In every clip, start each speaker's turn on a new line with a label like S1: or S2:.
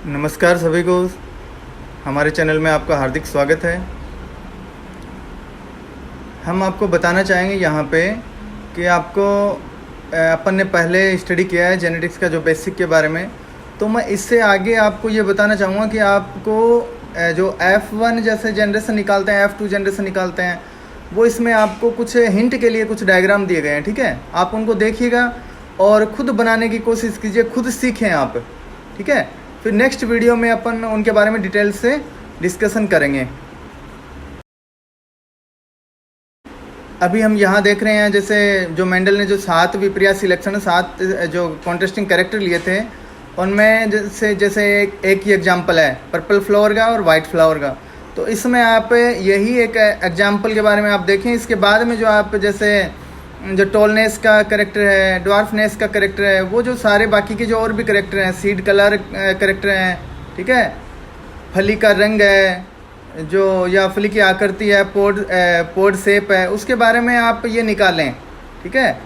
S1: नमस्कार सभी को, हमारे चैनल में आपका हार्दिक स्वागत है। हम आपको बताना चाहेंगे यहाँ पे कि आपको अपन ने पहले स्टडी किया है जेनेटिक्स का जो बेसिक के बारे में, तो मैं इससे आगे आपको ये बताना चाहूँगा कि आपको जो F1 जैसे जनरेशन निकालते हैं, F2 जनरेशन निकालते हैं, वो इसमें आपको कुछ हिंट के लिए कुछ डायग्राम दिए गए हैं। ठीक है, आप उनको देखिएगा और ख़ुद बनाने की कोशिश कीजिए, खुद सीखें आप। ठीक है, फिर नेक्स्ट वीडियो में अपन उनके बारे में डिटेल से डिस्कशन करेंगे। अभी हम यहाँ देख रहे हैं जैसे जो मेंडल ने जो 7 विपर्या सिलेक्शन 7 जो कॉन्ट्रास्टिंग कैरेक्टर लिए थे, उनमें जैसे एक ही एग्जांपल है पर्पल फ्लावर का और वाइट फ्लावर का। तो इसमें आप यही एक एग्जांपल के बारे में आप देखें। इसके बाद में जो आप जैसे जो टॉलनेस का करेक्टर है, ड्वार्फनेस का करेक्टर है, वो जो सारे बाकी के जो और भी करेक्टर हैं, सीड कलर करेक्टर हैं, ठीक है, फली का रंग है जो, या फली की आकृति है, पोड शेप है, उसके बारे में आप ये निकालें। ठीक है,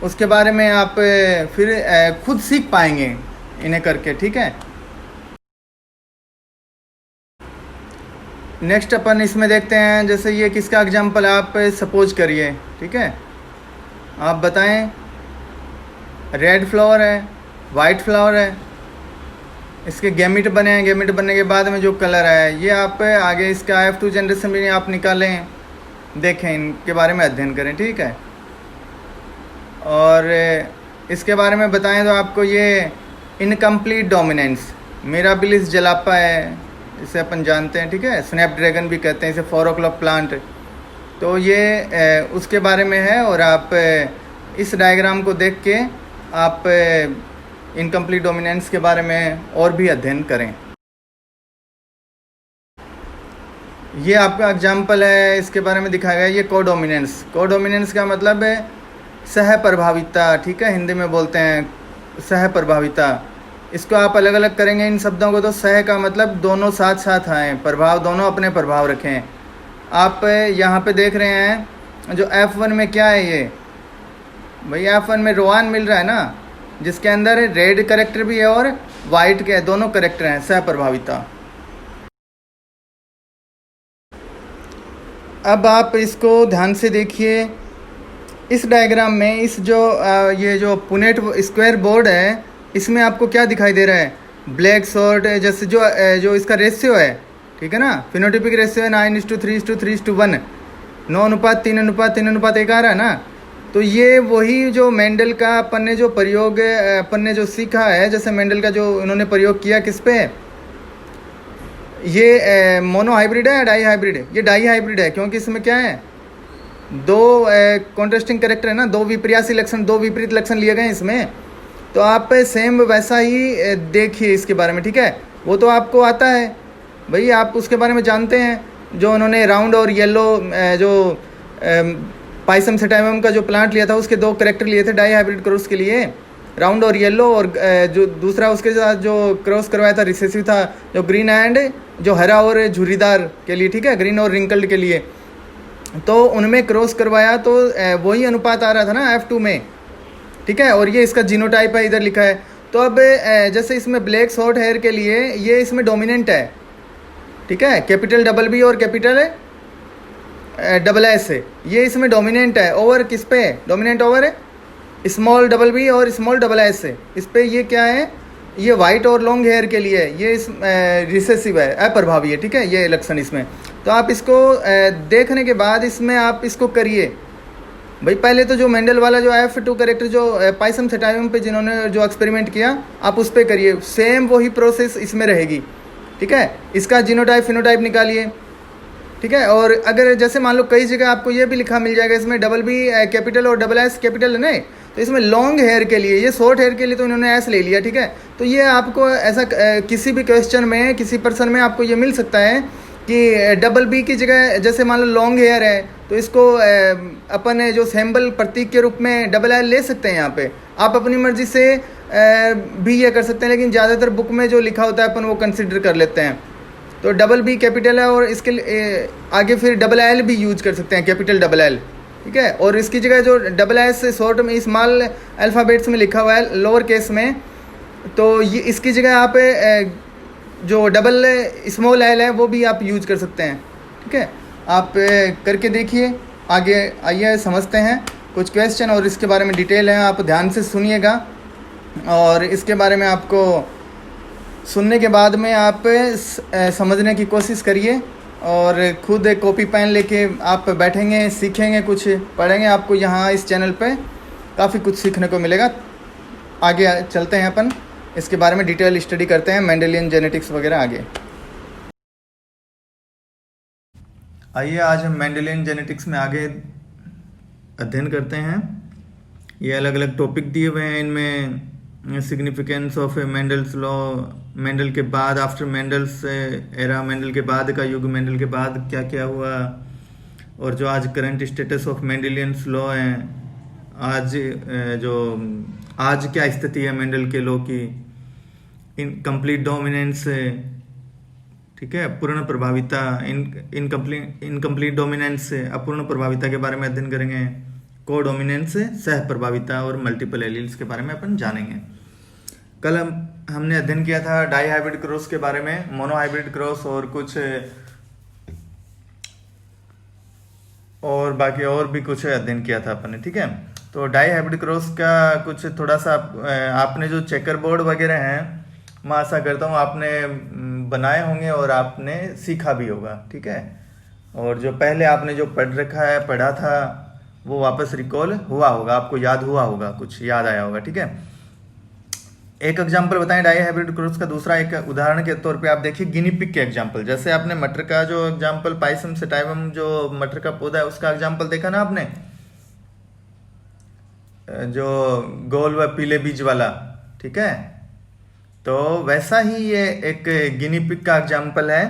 S1: उसके बारे में आप फिर खुद सीख पाएंगे इन्हें करके। ठीक है, नेक्स्ट अपन इसमें देखते हैं जैसे ये किसका एग्जांपल आप सपोज करिए। ठीक है, आप बताएं रेड फ्लावर है, वाइट फ्लावर है, इसके गैमिट बने हैं, गैमिट बनने के बाद में जो कलर है ये आप आगे इसका F2 जनरेशन भी आप निकालें, देखें, इनके बारे में अध्ययन करें। ठीक है, और इसके बारे में बताएं तो आपको ये इनकम्प्लीट डोमिनेंस मिराबिलिस जलापा है, इसे अपन जानते हैं। ठीक है, स्नैपड्रैगन भी कहते हैं इसे, 4 o'clock प्लांट। तो ये उसके बारे में है, और आप इस डायग्राम को देख के आप इनकम्प्लीट डोमिनेंस के बारे में और भी अध्ययन करें। ये आपका एग्जाम्पल है, इसके बारे में दिखाया गया ये कोडोमिनेंस। कोडोमिनेंस का मतलब है सह प्रभाविता। ठीक है, हिंदी में बोलते हैं सह प्रभाविता। इसको आप अलग अलग करेंगे इन शब्दों को, तो सह का मतलब दोनों साथ साथ आएँ, प्रभाव दोनों अपने प्रभाव रखें। आप यहाँ पे देख रहे हैं जो F1 में क्या है, ये भाई F1 में रोआन मिल रहा है ना, जिसके अंदर रेड करेक्टर भी है और वाइट के दोनों करेक्टर हैं, सह प्रभाविता। अब आप इसको ध्यान से देखिए, इस डायग्राम में इस जो ये जो पुनेट स्क्वायर बोर्ड है, इसमें आपको क्या दिखाई दे रहा है, ब्लैक शॉर्ट जैसे जो इसका रेशियो है, ठीक है ना, फिनोटिपिक रेशियो है 9:3:3:1, 9:3:3:1 आ रहा है ना। तो ये वही जो मेंडल का अपन ने जो प्रयोग अपन ने जो सीखा है, जैसे मेंडल का जो उन्होंने प्रयोग किया किस पे, ये मोनो हाइब्रिड है या डाई हाइब्रिड है, ये डाई हाइब्रिड है, क्योंकि इसमें क्या है, 2 कॉन्ट्रास्टिंग कैरेक्टर है ना, 2 विपर्यासी लक्षण, 2 विपरीत लक्षण लिए गए इसमें। तो आप सेम वैसा ही देखिए इसके बारे में। ठीक है, वो तो आपको आता है भाई, आप उसके बारे में जानते हैं। जो उन्होंने राउंड और येलो जो पाइसम सेटाइमम का जो प्लांट लिया था, उसके 2 करेक्टर लिए थे डाई हाइब्रिड क्रॉस के लिए, राउंड और येलो, और जो दूसरा उसके साथ जो क्रॉस करवाया था रिसेसिव था, जो ग्रीन एंड जो हरा और झुर्रीदार के लिए। ठीक है, ग्रीन और रिंकल्ड के लिए, तो उनमें क्रॉस करवाया, तो वही अनुपात आ रहा था ना F2 में। ठीक है, और ये इसका जीनोटाइप है, इधर लिखा है। तो अब जैसे इसमें ब्लैक शॉर्ट हेयर के लिए ये इसमें डोमिनेंट है। ठीक है, कैपिटल डबल बी और कैपिटल डबल एस है, ये इसमें डोमिनेंट है। ओवर किस पे dominant, over small double B और स्मॉल डबल एस है, इस पे ये क्या है, ये वाइट और लॉन्ग हेयर के लिए ये इस रिसेसिव है, अप्रभावी है। ठीक है, ये लक्षण इसमें। तो आप इसको देखने के बाद इसमें आप इसको करिए भाई। पहले तो जो मेंडल वाला जो F2 करेक्टर जो पाइसम सेटाइमम पे जिन्होंने जो एक्सपेरिमेंट किया, आप उस पर करिए, सेम वही प्रोसेस इसमें रहेगी। ठीक है, इसका जीनोटाइप फिनोटाइप निकालिए। ठीक है, और अगर जैसे मान लो कई जगह आपको ये भी लिखा मिल जाएगा, इसमें डबल बी कैपिटल और डबल एस कैपिटल है ना, तो इसमें लॉन्ग हेयर के लिए, ये शॉर्ट हेयर के लिए तो इन्होंने एस ले लिया। ठीक है, तो ये आपको ऐसा किसी भी क्वेश्चन में, किसी पर्सन में आपको ये मिल सकता है कि डबल बी की जगह जैसे मान लो लॉन्ग हेयर है, तो इसको अपन जो सिंबल प्रतीक के रूप में डबल एल ले सकते हैं। यहाँ पे आप अपनी मर्जी से भी ये कर सकते हैं, लेकिन ज़्यादातर बुक में जो लिखा होता है अपन वो कंसिडर कर लेते हैं। तो डबल बी कैपिटल है, और इसके आगे फिर डबल एल भी यूज कर सकते हैं, कैपिटल डबल एल। ठीक है, और इसकी जगह जो डबल एस शॉर्ट में स्मॉल अल्फ़ाबेट्स में लिखा हुआ है लोअर केस में, तो ये इसकी जगह आप जो डबल स्मॉल एल है वो भी आप यूज कर सकते हैं। ठीक है, आप करके देखिए। आगे आइए समझते हैं कुछ क्वेश्चन और इसके बारे में डिटेल है, आप ध्यान से सुनिएगा और इसके बारे में आपको सुनने के बाद में आप समझने की कोशिश करिए और खुद एक कॉपी पेन लेके आप बैठेंगे, सीखेंगे, कुछ पढ़ेंगे। आपको यहाँ इस चैनल पे काफ़ी कुछ सीखने को मिलेगा। आगे चलते हैं, अपन इसके बारे में डिटेल स्टडी करते हैं, मेंडेलियन जेनेटिक्स वगैरह आगे। आइए आज हम मेंडेलियन जेनेटिक्स में आगे अध्ययन करते हैं। ये अलग अलग टॉपिक दिए हुए हैं, इनमें significance of Mendel's law, Mendel के बाद, आफ्टर मेंडल्स एरा, मेंडल के बाद का युग, मेंडल के बाद क्या क्या हुआ, और जो आज करंट स्टेटस ऑफ मेंडेलियंस लॉ है, आज जो आज क्या स्थिति है मेंडल के लॉ की, इनकम्प्लीट डोमिनेंस, ठीक है, पूर्ण प्रभाविता, इनकम्प्लीट डोमिनेंस से अपूर्ण प्रभाविता के बारे में अध्ययन करेंगे, को डोमिनेंस से सह प्रभाविता और मल्टीपल एलील्स के बारे में अपन जानेंगे। कल हमने अध्ययन किया था डाई हाइब्रिड क्रॉस के बारे में, मोनो हाइब्रिड क्रॉस और कुछ और बाकी और भी कुछ अध्ययन किया था अपन ने। ठीक है, तो डाई हाइब्रिड क्रॉस का कुछ थोड़ा सा आपने जो चेकर बोर्ड वगैरह हैं, मैं आशा करता हूँ आपने बनाए होंगे और आपने सीखा भी होगा। ठीक है, और जो पहले आपने जो पढ़ रखा है, पढ़ा था, वो वापस रिकॉल हुआ होगा, आपको याद हुआ होगा, कुछ याद आया होगा। ठीक है, एक एग्जाम्पल बताएं डाई हाइब्रिड क्रॉस का। दूसरा एक उदाहरण के तौर पे आप देखिए गिनी पिग के एग्जाम्पल। जैसे आपने मटर का जो एग्जाम्पल, पाइसम सेटाइवम जो मटर का पौधा है, उसका एग्जाम्पल देखा ना आपने, जो गोल व पीले बीज वाला। ठीक है, तो वैसा ही ये एक गिनी पिग का एग्जाम्पल है।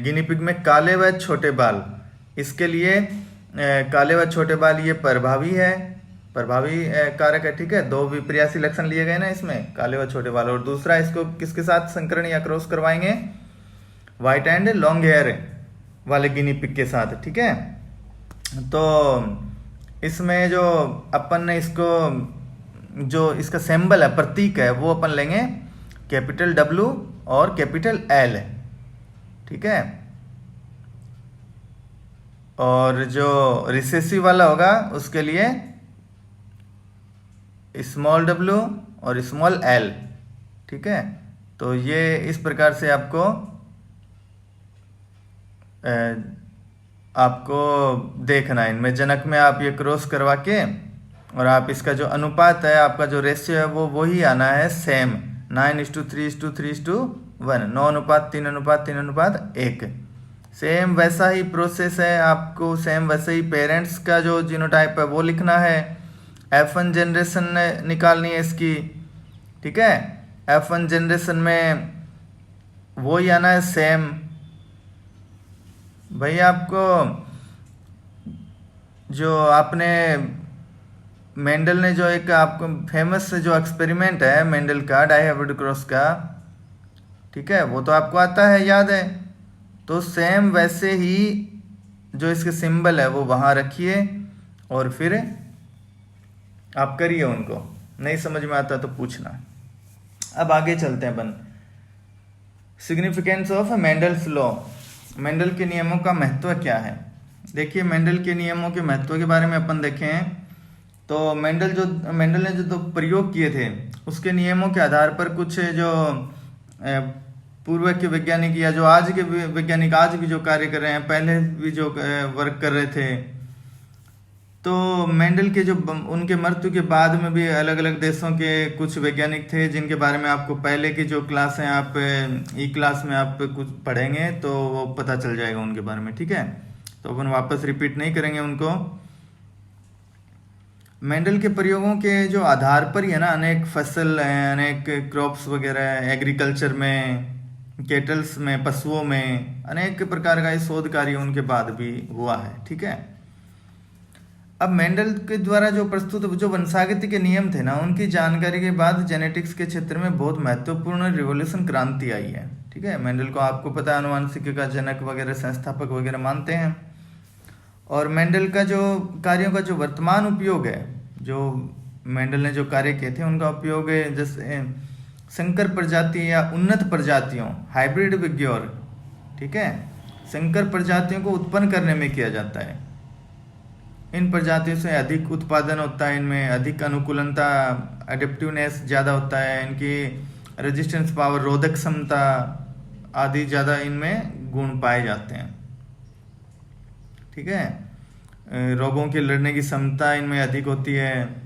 S1: गिनी पिग में काले व छोटे बाल, इसके लिए काले व छोटे बाल ये प्रभावी है, प्रभावी कारक है। ठीक है, दो विपर्यासी लक्षण लिए गए ना इसमें, काले व छोटे बाल। और दूसरा इसको किसके साथ संकरण या क्रॉस करवाएंगे, व्हाइट एंड लॉन्ग हेयर वाले गिनी पिग के साथ। ठीक है, तो इसमें जो अपन ने इसको, जो इसका सिंबल है, प्रतीक है, वो अपन लेंगे कैपिटल W और कैपिटल L। ठीक है, और जो रिसेसिव वाला होगा उसके लिए स्मॉल w और स्मॉल l। ठीक है, तो ये इस प्रकार से आपको देखना है। इनमें जनक में आप ये क्रॉस करवा के, और आप इसका जो अनुपात है, आपका जो रेशियो है, वो वही आना है सेम, 9:3:3:1, 9:3:3:1। सेम वैसा ही प्रोसेस है, आपको सेम वैसे ही पेरेंट्स का जो जीनोटाइप है वो लिखना है, F1 जनरेशन निकालनी है इसकी। ठीक है, F1 जनरेशन में वो ही आना है सेम। भाई आपको जो आपने मेंडल ने जो एक आपको फेमस जो एक्सपेरिमेंट है मेंडल का, डाई हाइब्रिड क्रॉस का, ठीक है, वो तो आपको आता है, याद है। तो सेम वैसे ही जो इसके सिंबल है वो वहां रखिए और फिर आप करिए उनको। नहीं समझ में आता तो पूछना। अब आगे चलते हैं अपन, significance of Mendel's law. Mendel के नियमों का महत्व क्या है। देखिए, मेंडल के नियमों के महत्व के बारे में अपन देखें तो मेंडल ने जो प्रयोग किए थे, उसके नियमों के आधार पर कुछ जो पूर्व के वैज्ञानिक या जो आज के वैज्ञानिक आज भी जो कार्य कर रहे हैं, पहले भी जो वर्क कर रहे थे, तो मेंडल के जो उनके मृत्यु के बाद में भी अलग अलग देशों के कुछ वैज्ञानिक थे, जिनके बारे में आपको पहले की जो क्लास है, आप ई क्लास में आप कुछ पढ़ेंगे तो वो पता चल जाएगा उनके बारे में। ठीक है, तो अपन वापस रिपीट नहीं करेंगे उनको। मेंडल के प्रयोगों के जो आधार पर ही है ना, अनेक फसल हैं, अनेक क्रॉप्स वगैरह, एग्रीकल्चर में, केटल्स में, पशुओं में, अनेक प्रकार का शोध कार्य उनके बाद भी हुआ है। ठीक है, अब मेंडल के द्वारा जो प्रस्तुत जो वंशागति के नियम थे ना, उनकी जानकारी के बाद जेनेटिक्स के क्षेत्र में बहुत महत्वपूर्ण रिवोल्यूशन, क्रांति आई है। ठीक है, मेंडल को आपको पता है आनुवांशिकी का जनक वगैरह, संस्थापक वगैरह मानते हैं। और मेंडल का जो कार्यों का जो वर्तमान उपयोग है, जो मेंडल ने जो कार्य किए थे उनका उपयोग जैसे संकर प्रजाति या उन्नत प्रजातियों, हाइब्रिड विग्योर, ठीक है, संकर प्रजातियों को उत्पन्न करने में किया जाता है। इन प्रजातियों से अधिक उत्पादन होता है, इनमें अधिक अनुकूलनता, एडेप्टिवनेस ज़्यादा होता है, इनकी रेजिस्टेंस पावर, रोधक क्षमता आदि ज़्यादा इनमें गुण पाए जाते हैं, ठीक है। रोगों के लड़ने की क्षमता इनमें अधिक होती है।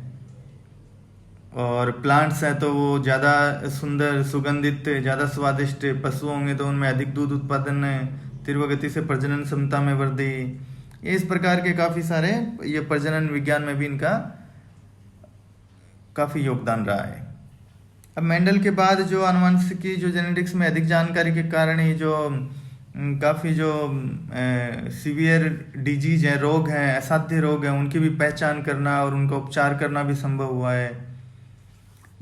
S1: और प्लांट्स हैं तो वो ज़्यादा सुंदर, सुगंधित, ज़्यादा स्वादिष्ट। पशु होंगे तो उनमें अधिक दूध उत्पादन है, तीव्र गति से प्रजनन क्षमता में वृद्धि। ये इस प्रकार के काफ़ी सारे, ये प्रजनन विज्ञान में भी इनका काफ़ी योगदान रहा है। अब मेंडल के बाद जो आनुवंशिकी, जो जेनेटिक्स में अधिक जानकारी के कारण ही जो काफ़ी जो सीवियर डिजीज हैं, रोग हैं, असाध्य रोग हैं, उनकी भी पहचान करना और उनका उपचार करना भी संभव हुआ है।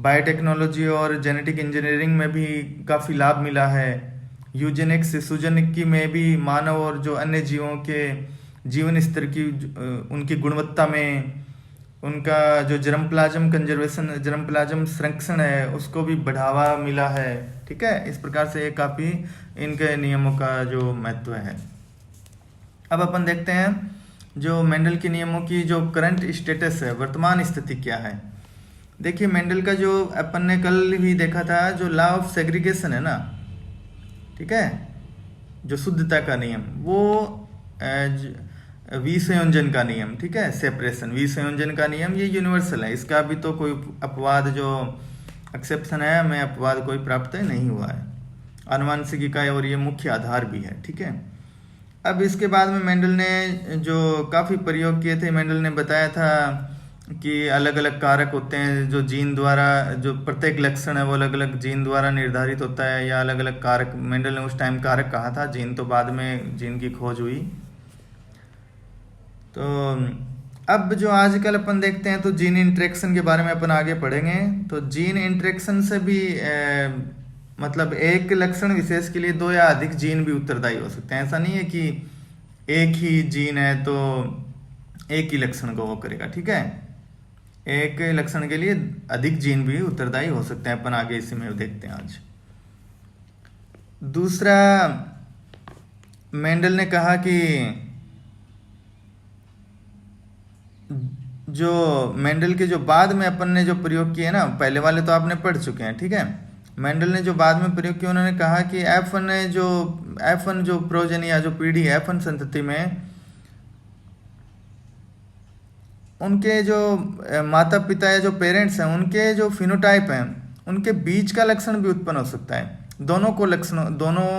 S1: बायोटेक्नोलॉजी और जेनेटिक इंजीनियरिंग में भी काफ़ी लाभ मिला है। यूजेनिक्स, सुजनिकी में भी मानव और जो अन्य जीवों के जीवन स्तर की, उनकी गुणवत्ता में, उनका जो germ plasm conservation, germ plasm संरक्षण है, उसको भी बढ़ावा मिला है, ठीक है। इस प्रकार से काफ़ी इनके नियमों का जो महत्व है। अब अपन देखते हैं जो मेंडल के नियमों की जो करंट स्टेटस है, वर्तमान स्थिति क्या है। देखिए, मेंडल का जो अपन ने कल भी देखा था, जो लॉ ऑफ सेग्रीगेशन है ना, ठीक है, जो शुद्धता का नियम, वो विसंयोजन का नियम, ठीक है, सेपरेशन, विसंयोजन का नियम, ये यूनिवर्सल है। इसका भी तो कोई अपवाद, जो एक्सेप्शन है, हमें अपवाद कोई प्राप्त नहीं हुआ है। आनुवंशिकी का और ये मुख्य आधार भी है, ठीक है। अब इसके बाद में मेंडल ने जो काफ़ी प्रयोग किए थे, मेंडल ने बताया था कि अलग अलग कारक होते हैं जो जीन द्वारा, जो प्रत्येक लक्षण है वो अलग अलग जीन द्वारा निर्धारित होता है, या अलग अलग कारक। मेंडल ने उस टाइम कारक कहा था, जीन तो बाद में जीन की खोज हुई। तो अब जो आजकल अपन देखते हैं, तो जीन इंटरेक्शन के बारे में अपन आगे पढ़ेंगे। तो जीन इंटरेक्शन से भी मतलब एक लक्षण विशेष के लिए दो या अधिक जीन भी उत्तरदायी हो सकते हैं। ऐसा नहीं है कि एक ही जीन है तो एक ही लक्षण को वो करेगा, ठीक है। एक लक्षण के लिए अधिक जीन भी उत्तरदायी हो सकते हैं। अपन आगे इसी में देखते हैं आज। दूसरा, मेंडल ने कहा कि जो मेंडल के जो बाद में अपन ने जो प्रयोग किए ना, पहले वाले तो आपने पढ़ चुके हैं, ठीक है। मेंडल ने जो बाद में प्रयोग किया, उन्होंने कहा कि F1 जो प्रोजनी या जो पीढ़ी है, F1 संतति में उनके जो माता पिता या जो पेरेंट्स हैं, उनके जो फिनोटाइप हैं, उनके बीच का लक्षण भी उत्पन्न हो सकता है, दोनों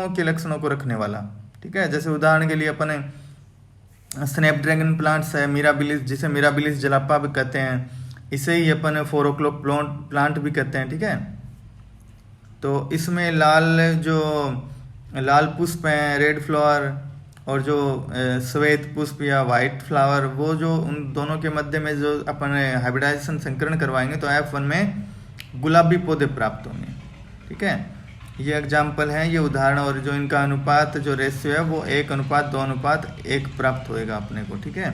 S1: के लक्षणों को रखने वाला, ठीक है। जैसे उदाहरण के लिए अपने स्नैपड्रैगन प्लांट्स है, मिराबिलिस, जिसे मिराबिलिस जलापा भी कहते हैं, इसे ही अपन 4 o'clock प्लांट भी कहते हैं, ठीक है। तो इसमें लाल पुष्प हैं, रेड फ्लावर, और जो श्वेत पुष्प या वाइट फ्लावर, वो जो उन दोनों के मध्य में जो अपन हाइब्रिडाइजेशन संकरण करवाएंगे तो F1 में गुलाबी पौधे प्राप्त होंगे, ठीक है। ये एग्जाम्पल है, ये उदाहरण, और जो इनका अनुपात, जो रेशियो है, वो 1:2:1 प्राप्त होएगा अपने को, ठीक है।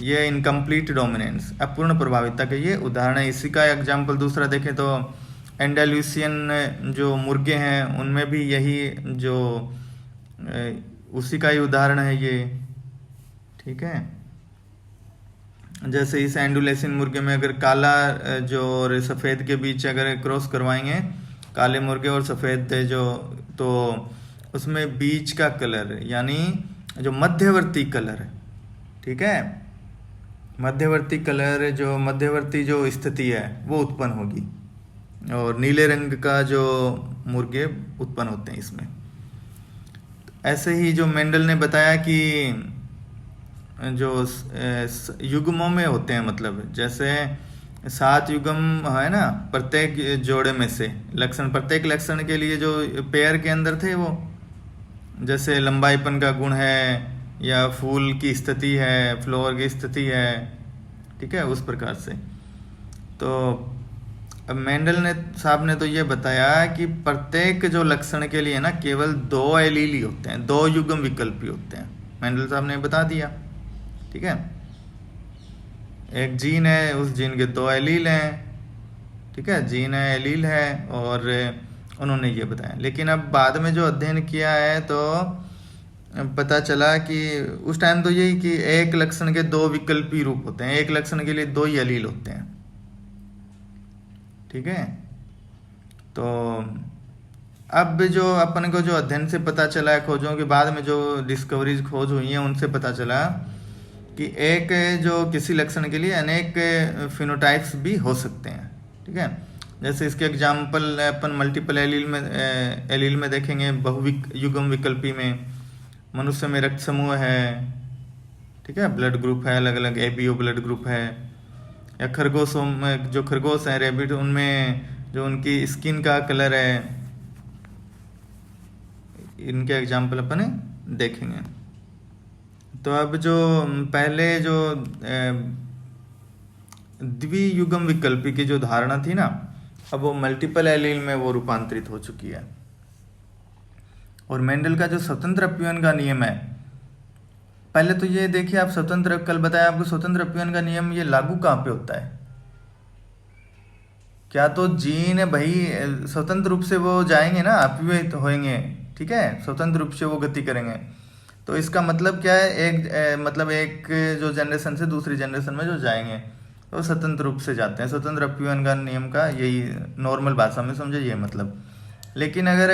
S1: ये इनकम्प्लीट डोमिनेंस, अपूर्ण प्रभाविता के ये उदाहरण है। इसी का एग्जाम्पल दूसरा देखें तो एंडालुसियन जो मुर्गे हैं, उनमें भी यही जो उसी का ही उदाहरण है ये, ठीक है। जैसे इस एंडुलेसियन मुर्गे में अगर काला जो और सफ़ेद के बीच अगर क्रॉस करवाएंगे, काले मुर्गे और सफ़ेद जो, तो उसमें बीच का कलर, यानी जो मध्यवर्ती कलर, ठीक है, मध्यवर्ती कलर, जो मध्यवर्ती जो स्थिति है वो उत्पन्न होगी, और नीले रंग का जो मुर्गे उत्पन्न होते हैं इसमें। ऐसे ही जो मेंडल ने बताया कि जो युग्मों में होते हैं, मतलब जैसे 7 युग्म है ना, प्रत्येक जोड़े में से लक्षण, प्रत्येक लक्षण के लिए जो पेयर के अंदर थे, वो जैसे लंबाईपन का गुण है, या फूल की स्थिति है, फ्लावर की स्थिति है, ठीक है, उस प्रकार से। तो अब मेंडल ने साहब ने तो ये बताया कि प्रत्येक जो लक्षण के लिए ना केवल 2 एलील ही होते हैं, 2 युग्म विकल्प ही होते हैं, मेंडल साहब ने बता दिया, ठीक है। एक जीन है, उस जीन के 2 एलील हैं, ठीक है, जीन है, एलील है, और उन्होंने ये बताया। लेकिन अब बाद में जो अध्ययन किया है तो पता चला कि उस टाइम तो यही कि एक लक्षण के 2 विकल्पी रूप होते हैं, एक लक्षण के लिए 2 ही एलील होते हैं, ठीक है। तो अब जो अपन को जो अध्ययन से पता चला है, खोजों के बाद में जो डिस्कवरीज खोज हुई हैं, उनसे पता चला कि एक जो किसी लक्षण के लिए अनेक फिनोटाइप्स भी हो सकते हैं, ठीक है। जैसे इसके एग्जाम्पल अपन मल्टीपल एलील में देखेंगे, युग्म विकल्पी में मनुष्य में रक्त समूह है, ठीक है, ब्लड ग्रुप है, अलग अलग एबीओ ब्लड ग्रुप है, या खरगोशों में जो खरगोश है, रेबिट, उनमें जो उनकी स्किन का कलर है, इनके एग्जाम्पल अपन देखेंगे। तो अब जो पहले जो द्वियुग्म विकल्पी की जो धारणा थी ना, अब वो मल्टीपल एलील में वो रूपांतरित हो चुकी है। और मेंडल का जो स्वतंत्र अपव्ययन का नियम है, पहले तो ये देखिए आप, स्वतंत्र, कल बताया आपको स्वतंत्र अपव्ययन का नियम ये लागू कहाँ पे होता है? क्या तो जीन भाई स्वतंत्र रूप से वो जाएंगे ना, अपव्यय होएंगे, ठीक है, स्वतंत्र रूप से वो गति करेंगे। तो इसका मतलब क्या है, मतलब एक जो जनरेशन से दूसरी जनरेशन में जो जाएंगे तो स्वतंत्र रूप से जाते हैं। स्वतंत्र अपव्ययन का नियम का यही नॉर्मल भाषा में समझे ये मतलब। लेकिन अगर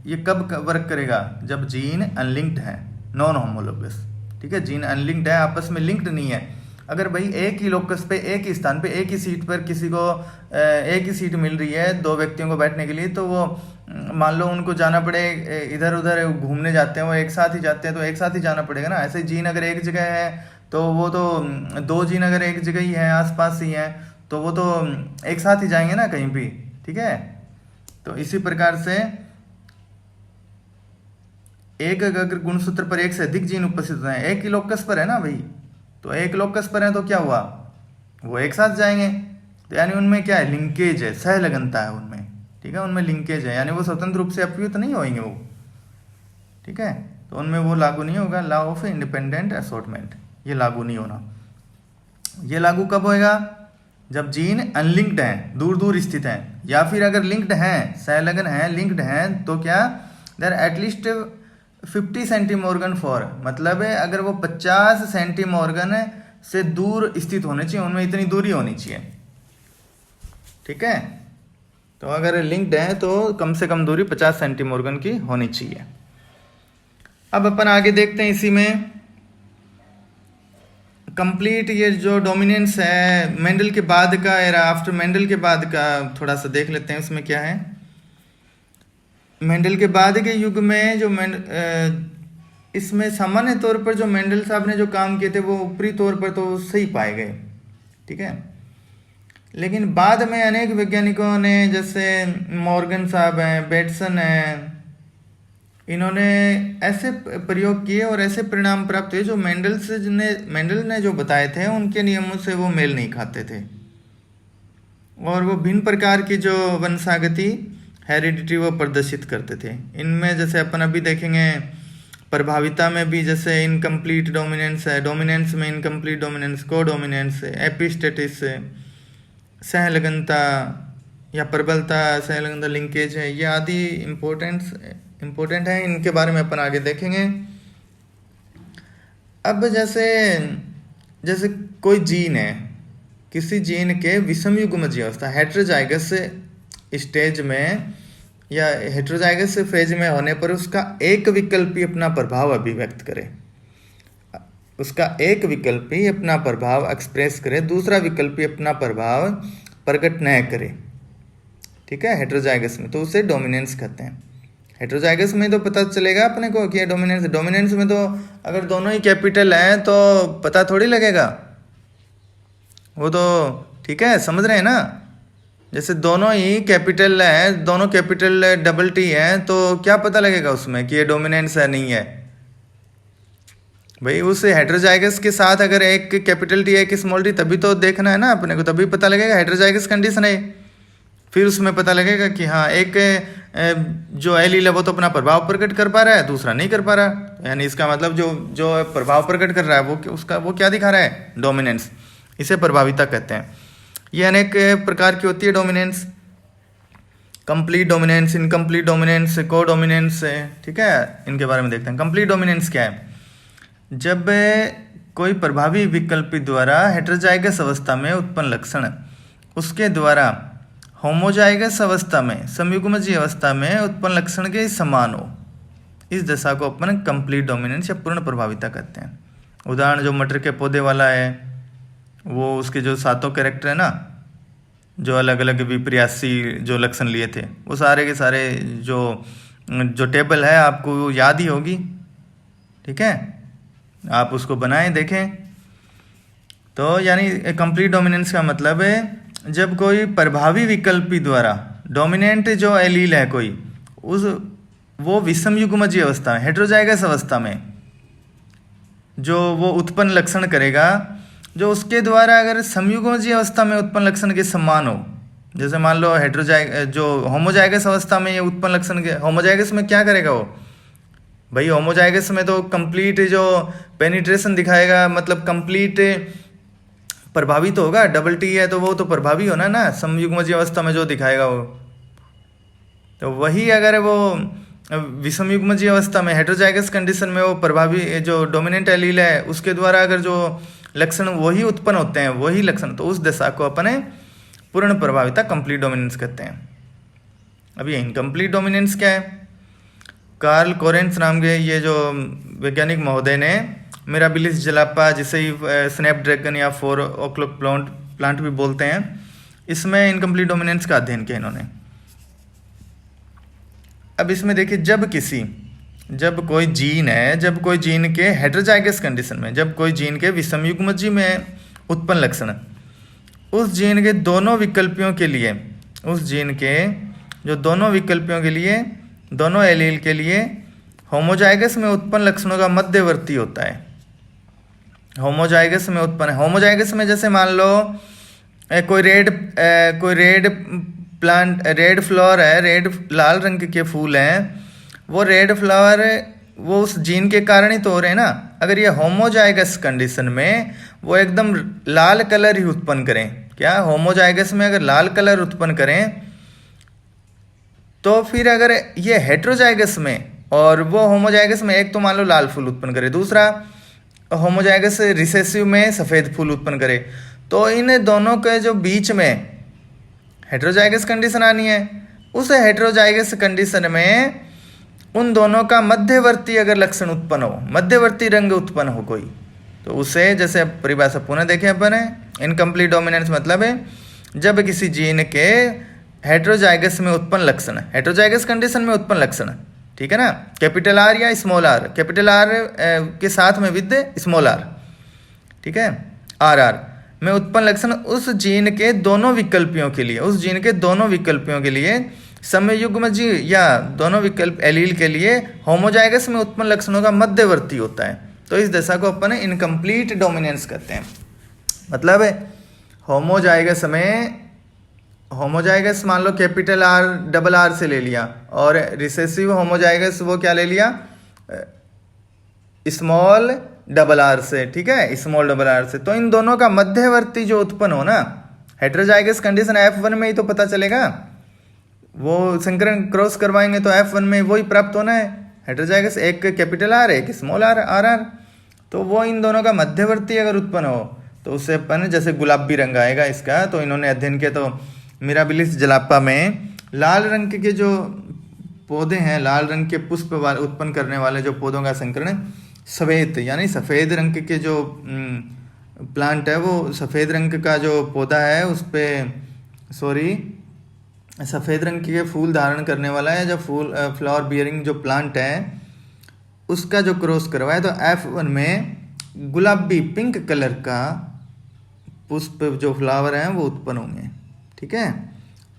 S1: ये कब वर्क करेगा? जब जीन अनलिंक्ड है, नॉन होमोलोगस, ठीक है, जीन अनलिंक्ड है, आपस में लिंक्ड नहीं है। अगर भाई एक ही लोकस पे, एक ही स्थान पे, एक ही सीट पर किसी को एक ही सीट मिल रही है 2 व्यक्तियों को बैठने के लिए, तो वो मान लो उनको जाना पड़े, इधर उधर घूमने जाते हैं, वो एक साथ ही जाते हैं, तो एक साथ ही जाना पड़ेगा ना। ऐसे जीन अगर एक जगह है तो वो तो 2 जीन अगर एक जगह ही है, आसपास ही है, तो वो तो एक साथ ही जाएंगे ना कहीं भी, ठीक है। तो इसी प्रकार से एक अगर गुणसूत्र पर एक से अधिक जीन उपस्थित होते हैं, एक ही लोकस पर है ना भाई, तो एक लोकस पर है तो क्या हुआ, वो एक साथ जाएंगे। तो यानी उनमें क्या है, लिंकेज है, सहलगनता है उनमें, ठीक है, उनमें लिंकेज है, यानी वो स्वतंत्र रूप से अपव्युत नहीं होंगे वो, ठीक है। तो उनमें वो लागू नहीं होगा, लॉ ऑफ इंडिपेंडेंट असॉर्टमेंट, ये लागू नहीं होना। ये लागू कब होएगा? जब जीन अनलिंक्ड हैं, दूर दूर स्थित हैं, या फिर अगर लिंक्ड हैं, सहलगन हैं, लिंक्ड हैं, तो क्या देयर एटलीस्ट 50 सेंटीमॉर्गन फॉर, मतलब है अगर वो 50 सेंटीमॉर्गन से दूर स्थित होने चाहिए, उनमें इतनी दूरी होनी चाहिए, ठीक है। तो अगर लिंक्ड है तो कम से कम दूरी 50 सेंटीमॉर्गन की होनी चाहिए। अब अपन आगे देखते हैं, इसी में कंप्लीट ये जो डोमिनेंस है मेंडल के बाद का, एरा आफ्टर मेंडल के बाद का थोड़ा सा देख लेते हैं उसमें क्या है। मेंडल के बाद के युग में जो इसमें सामान्य तौर पर जो मेंडल साहब ने जो काम किए थे वो ऊपरी तौर पर तो सही पाए गए, ठीक है। लेकिन बाद में अनेक वैज्ञानिकों ने, जैसे मॉर्गन साहब हैं, बेटसन हैं, इन्होंने ऐसे प्रयोग किए और ऐसे परिणाम प्राप्त हुए जो मेंडल ने जो बताए थे उनके नियमों से वो मेल नहीं खाते थे, और वो भिन्न प्रकार की जो वंशागति हेरिडिटी वो प्रदर्शित करते थे। इनमें जैसे अपन अभी देखेंगे प्रभाविता में भी जैसे इनकम्प्लीट डोमिनेंस है, डोमिनेंस में इनकम्प्लीट डोमिनेंस, को डोमिनेंस, एपिस्टेटिस, सहलगनता या प्रबलता, सहलगनता, लिंकेज है, ये आदि इम्पोर्टेंट है, इनके बारे में अपन आगे देखेंगे। अब जैसे कोई जीन है, किसी जीन के विषम युग्मजीय अवस्था हेटेरोजाइगस स्टेज में या हेटेरोजाइगस फेज में होने पर उसका एक विकल्पी अपना प्रभाव अभिव्यक्त करे, उसका एक विकल्पी अपना प्रभाव एक्सप्रेस करे, दूसरा विकल्पी अपना प्रभाव प्रकट न करे, ठीक है, हेटेरोजाइगस में, तो उसे डोमिनेंस कहते हैं। हेटेरोजाइगस में तो पता चलेगा अपने को कि डोमिनेंस, डोमिनेंस में तो अगर दोनों ही कैपिटल हैं तो पता थोड़ी लगेगा, वो तो, ठीक है, समझ रहे हैं ना। जैसे दोनों ही कैपिटल हैं, दोनों कैपिटल डबल टी हैं, तो क्या पता लगेगा उसमें कि ये डोमिनेंस है नहीं है भाई। उस हेटेरोजाइगस के साथ अगर एक कैपिटल टी एक स्मॉल टी, तभी तो देखना है ना अपने को, तभी पता लगेगा हेटेरोजाइगस कंडीशन है। फिर उसमें पता लगेगा कि हाँ एक जो एलील है वो तो अपना प्रभाव प्रकट कर पा रहा है, दूसरा नहीं कर पा रहा, यानी इसका मतलब जो प्रभाव प्रकट कर रहा है वो क्या दिखा रहा है, डोमिनेंस। इसे प्रभाविता कहते हैं। ये अनेक प्रकार की होती है dominance, complete dominance, incomplete dominance, को डोमिनेंस, ठीक है। इनके बारे में देखते हैं। कंप्लीट डोमिनेंस क्या है? जब कोई प्रभावी विकल्पी द्वारा हेटेरोजाइगस अवस्था में उत्पन्न लक्षण उसके द्वारा होमोजाइगस अवस्था में, समयुग्मजीय अवस्था में उत्पन्न लक्षण के समान हो, इस दशा को अपन कंप्लीट डोमिनेंस या पूर्ण प्रभाविता कहते हैं। उदाहरण जो मटर के पौधे वाला है, वो उसके जो 7 कैरेक्टर है ना, जो अलग अलग विपर्यासी जो लक्षण लिए थे, वो सारे के सारे जो टेबल है आपको याद ही होगी, ठीक है। आप उसको बनाएं, देखें। तो यानी कंप्लीट डोमिनेंस का मतलब है जब कोई प्रभावी विकल्पी द्वारा डोमिनेंट जो एलील है कोई, वो विषम युग्मजीय अवस्था में, हेटेरोजाइगस अवस्था में जो वो उत्पन्न लक्षण करेगा, जो उसके द्वारा अगर समयुग्मजीय अवस्था में उत्पन्न लक्षण के समान हो। जैसे मान लो जो होमोजाइगस अवस्था में ये उत्पन्न लक्षण के, होमोजाइगस में क्या करेगा वो भाई? होमोजाइगस में तो कंप्लीट जो पेनिट्रेशन दिखाएगा, मतलब कंप्लीट प्रभावित तो होगा। डबल टी है तो वो तो प्रभावी होना ना, समयुग्मजीय अवस्था में जो दिखाएगा वो। तो वही अगर वो विषम युग्मजीय अवस्था में, हेटेरोजाइगस कंडीशन में, वो प्रभावी जो डोमिनेंट एलील है उसके द्वारा अगर जो लक्षण वही उत्पन्न होते हैं, वही लक्षण, तो उस दशा को अपने पूर्ण प्रभाविता कंप्लीट डोमिनेंस कहते हैं। अब ये इनकम्प्लीट डोमिनेंस क्या है? कार्ल कोरेंस नाम के ये जो वैज्ञानिक महोदय ने मिराबिलिस जलापा, जिसे ही स्नैपड्रैगन या 4 o'clock प्लांट भी बोलते हैं, इसमें इनकम्प्लीट डोमिनेंस का अध्ययन किया इन्होंने। अब इसमें देखिए, जब कोई जीन है, जब कोई जीन के हेटेरोजाइगस कंडीशन में, जब कोई जीन के विषम युग्मजीय में उत्पन्न लक्षण उस जीन के दोनों विकल्पियों के लिए, उस जीन के जो दोनों विकल्पियों के लिए, दोनों एलील के लिए होमोजाइगस में उत्पन्न लक्षणों का मध्यवर्ती होता है। होमोजाइगस में उत्पन्न, होमोजाइगस में जैसे मान लो कोई रेड प्लांट, रेड फ्लावर है, रेड लाल रंग के फूल हैं, वो रेड फ्लावर वो उस जीन के कारण ही तो हो रहे हैं ना। अगर ये होमोजाइगस कंडीशन में वो एकदम लाल कलर ही उत्पन्न करें, क्या होमोजाइगस में अगर लाल कलर उत्पन्न करें, तो फिर अगर ये हेटेरोजाइगस में और वो होमोजाइगस में, एक तो मान लो लाल फूल उत्पन्न करे, दूसरा होमोजाइगस रिसेसिव में सफ़ेद फूल उत्पन्न करे, तो इन दोनों के जो बीच में हेटेरोजाइगस कंडीशन आनी है। उस हेटेरोजाइगस कंडीशन में उन दोनों का मध्यवर्ती अगर लक्षण उत्पन्न हो, मध्यवर्ती रंग उत्पन्न हो कोई, तो उसे, जैसे परिभाषा पुनः देखें अपन है, इनकम्प्लीट डोमिनेंस मतलब है जब किसी जीन के हेटेरोजाइगस में उत्पन्न लक्षण, हेटेरोजाइगस कंडीशन में उत्पन्न लक्षण, ठीक है ना, कैपिटल आर या स्मॉल आर, कैपिटल आर के साथ में विद स्मॉल आर, ठीक है, आर में उत्पन्न लक्षण उस जीन के दोनों विकल्पियों के लिए, उस जीन के दोनों विकल्पियों के लिए, समयुग्मजीय या दोनों विकल्प एलील के लिए होमोजाइगस में उत्पन्न लक्षणों का मध्यवर्ती होता है। तो इस दशा को अपन इनकम्प्लीट डोमिनेंस कहते हैं। मतलब होमोजाइगस में, होमोजाइगस मान लो कैपिटल आर डबल आर से ले लिया, और रिसेसिव होमोजाइगस वो क्या ले लिया, स्मॉल डबल आर से, ठीक है, स्मॉल डबल आर से। तो इन दोनों का मध्यवर्ती जो उत्पन्न हो ना, हेटेरोजाइगस कंडीशन F1 में ही तो पता चलेगा, वो संकरण क्रॉस करवाएंगे तो F1 में वही प्राप्त होना है, हेटेरोजाइगस, एक कैपिटल आर एक स्मॉल आर, आर। तो वो इन दोनों का मध्यवर्ती अगर उत्पन्न हो तो उससे अपन, जैसे गुलाबी रंग आएगा इसका, तो इन्होंने अध्ययन किया, तो मिराबिलिस जलापा में लाल रंग के जो पौधे हैं, लाल रंग के पुष्प उत्पन्न करने वाले जो पौधों का संकरण श्वेत यानी सफ़ेद रंग के जो प्लांट है, वो सफ़ेद रंग का जो पौधा है उस पर, सफ़ेद रंग के फूल धारण करने वाला है, जो फ्लावर बियरिंग जो प्लांट है उसका जो क्रॉस करवाए, तो F1 में गुलाबी पिंक कलर का पुष्प जो फ्लावर हैं वो उत्पन्न होंगे, ठीक है।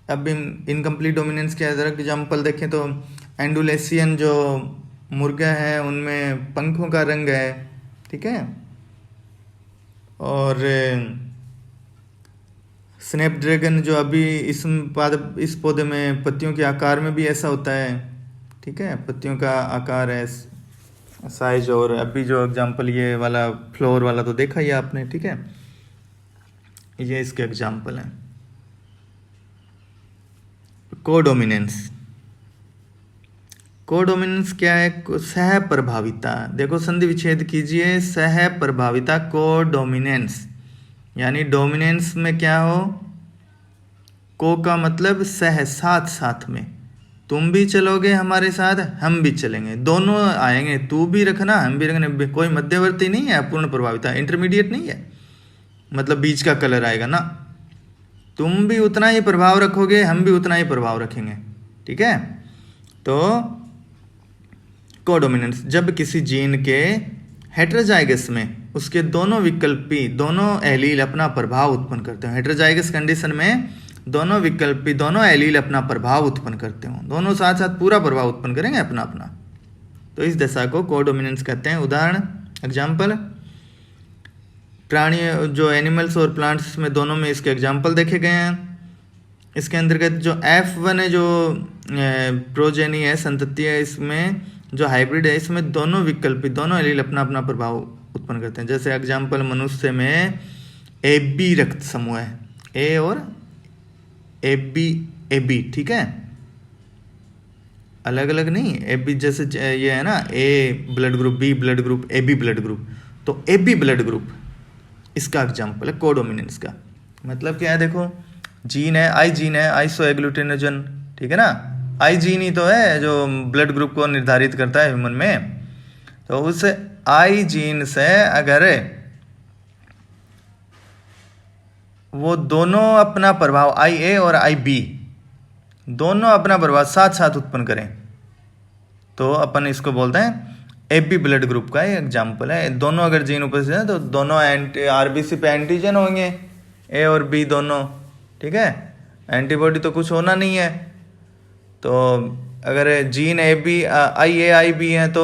S1: अब इनकम्प्लीट डोमिनेंस के अदर एग्जाम्पल देखें तो एंडुलेसियन जो मुर्गा है उनमें पंखों का रंग है, ठीक है, और स्नैपड्रैगन जो अभी इस पौधे में पत्तियों के आकार में भी ऐसा होता है, ठीक है, पत्तियों का आकार है, साइज। और अभी जो एग्जांपल ये वाला फ्लोर वाला तो देखा ही आपने, ठीक है। ये इसके एग्जाम्पल हैं। कोडोमिनेंस, कोडोमिनेंस क्या है? सह प्रभाविता। देखो संधि विच्छेद कीजिए, सह प्रभाविता कोडोमिनेंस, यानी डोमिनेंस में क्या हो, को का मतलब सह, साथ साथ में, तुम भी चलोगे हमारे साथ, हम भी चलेंगे, दोनों आएंगे, तू भी रखना हम भी रखना, कोई मध्यवर्ती नहीं है, पूर्ण प्रभाविता, इंटरमीडिएट नहीं है, मतलब बीच का कलर आएगा ना, तुम भी उतना ही प्रभाव रखोगे हम भी उतना ही प्रभाव रखेंगे, ठीक है। तो कोडोमिनेंस, जब किसी जीन के हेटेरोजाइगस में उसके दोनों विकल्पी, दोनों एलील अपना प्रभाव उत्पन्न करते हो, हेटेरोजाइगस कंडीशन में दोनों विकल्पी, दोनों एलील अपना प्रभाव उत्पन्न करते हो, दोनों साथ साथ पूरा प्रभाव उत्पन्न करेंगे अपना अपना, तो इस दशा को कोडोमिनेंस कहते हैं। उदाहरण, एग्जाम्पल, प्राणी जो एनिमल्स और प्लांट्स में दोनों में इसके एग्जाम्पल देखे गए हैं। इसके अंतर्गत जो F1 है, जो प्रोजेनी है, संतति है, इसमें जो हाइब्रिड है, इसमें दोनों विकल्पी, दोनों एलील अपना अपना प्रभाव उत्पन्न करते हैं। जैसे एग्जाम्पल, मनुष्य में AB रक्त समूह है, A और AB, ठीक है, अलग अलग नहीं, AB जैसे ये है ना, A blood group, B blood group, AB blood group, तो AB ब्लड ग्रुप इसका एग्जाम्पल है कोडोमिनेंस का। मतलब क्या है, देखो जीन है, आई जीन है, आइसोएग्लूटिनोजन, ठीक है ना, आई जीन ही तो है जो ब्लड ग्रुप को निर्धारित करता है ह्यूमन में। तो उस आई जीन से अगर वो दोनों अपना प्रभाव, आई ए और आई बी दोनों अपना प्रभाव साथ साथ उत्पन्न करें, तो अपन इसको बोलते हैं AB ब्लड ग्रुप का एग्जाम्पल है। दोनों अगर जीन उपस्थित है तो दोनों RBC पे एंटीजन होंगे, A और B दोनों, ठीक है, एंटीबॉडी तो कुछ होना नहीं है। तो अगर जीन AB IAIB है तो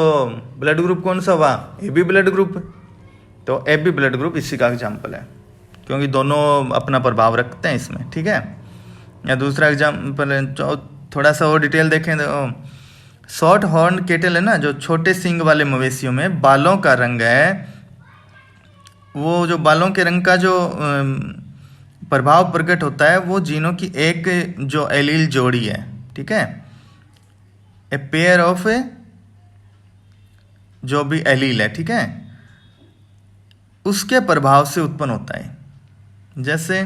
S1: ब्लड ग्रुप कौन सा हुआ, AB ब्लड ग्रुप, तो AB ब्लड ग्रुप इसी का एग्जाम्पल है, क्योंकि दोनों अपना प्रभाव रखते हैं इसमें, ठीक है। या दूसरा एग्जाम्पल, थोड़ा सा और डिटेल देखें तो शॉर्ट हॉर्न केटल है ना, जो छोटे सींग वाले मवेशियों में बालों का रंग है, वो जो बालों के रंग का जो प्रभाव प्रकट होता है, वो जीनों की एक जो एलील जोड़ी है, ठीक है, ए पेयर ऑफ जो भी एलील है, ठीक है, उसके प्रभाव से उत्पन्न होता है। जैसे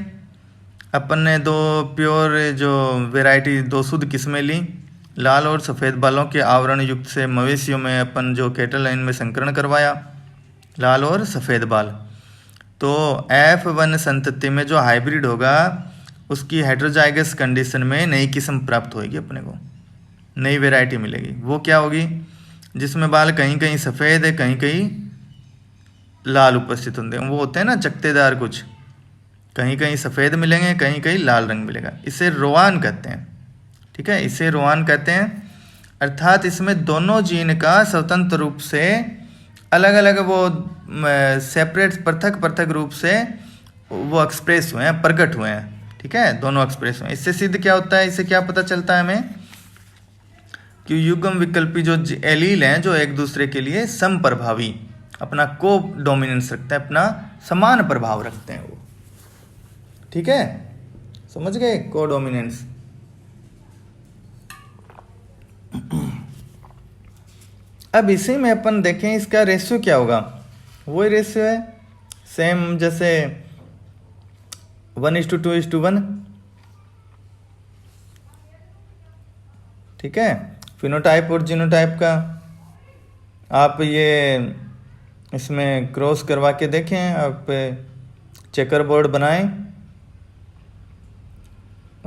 S1: अपन ने दो प्योर जो वैरायटी, दो शुद्ध किस्में ली, लाल और सफ़ेद बालों के आवरण युक्त से मवेशियों में अपन जो केटल है इनमें संकरण करवाया, लाल और सफ़ेद बाल, तो F1 संतति में जो हाइब्रिड होगा उसकी हेटेरोजाइगस कंडीशन में नई किस्म प्राप्त होगी, अपने को नई वैरायटी मिलेगी। वो क्या होगी, जिसमें बाल कहीं कहीं सफ़ेद है, कहीं कहीं लाल उपस्थित होंगे, वो होते हैं ना चकतेदार, कुछ कहीं कहीं सफ़ेद मिलेंगे, कहीं कहीं लाल रंग मिलेगा, इसे रोआन कहते हैं, ठीक है, इसे रोआन कहते हैं। अर्थात इसमें दोनों जीन का स्वतंत्र रूप से अलग अलग वो सेपरेट, पृथक पृथक रूप से वो एक्सप्रेस हुए हैं, प्रकट हुए हैं, ठीक है, दोनों एक्सप्रेस हुए हैं। इससे सिद्ध क्या होता है, इससे क्या पता चलता है हमें कि युग्म विकल्पी जो एलील हैं, जो एक दूसरे के लिए समप्रभावी, अपना को डोमिनेंस रखते हैं, अपना समान प्रभाव रखते हैं वो, ठीक है, समझ गए, को डोमिनेंस। अब इसी में अपन देखें इसका रेशियो क्या होगा, वही रेशियो है सेम जैसे 1:2:1, ठीक है। फिनोटाइप और जीनोटाइप का आप ये इसमें क्रॉस करवा के देखें, आप चेकर बोर्ड बनाएं,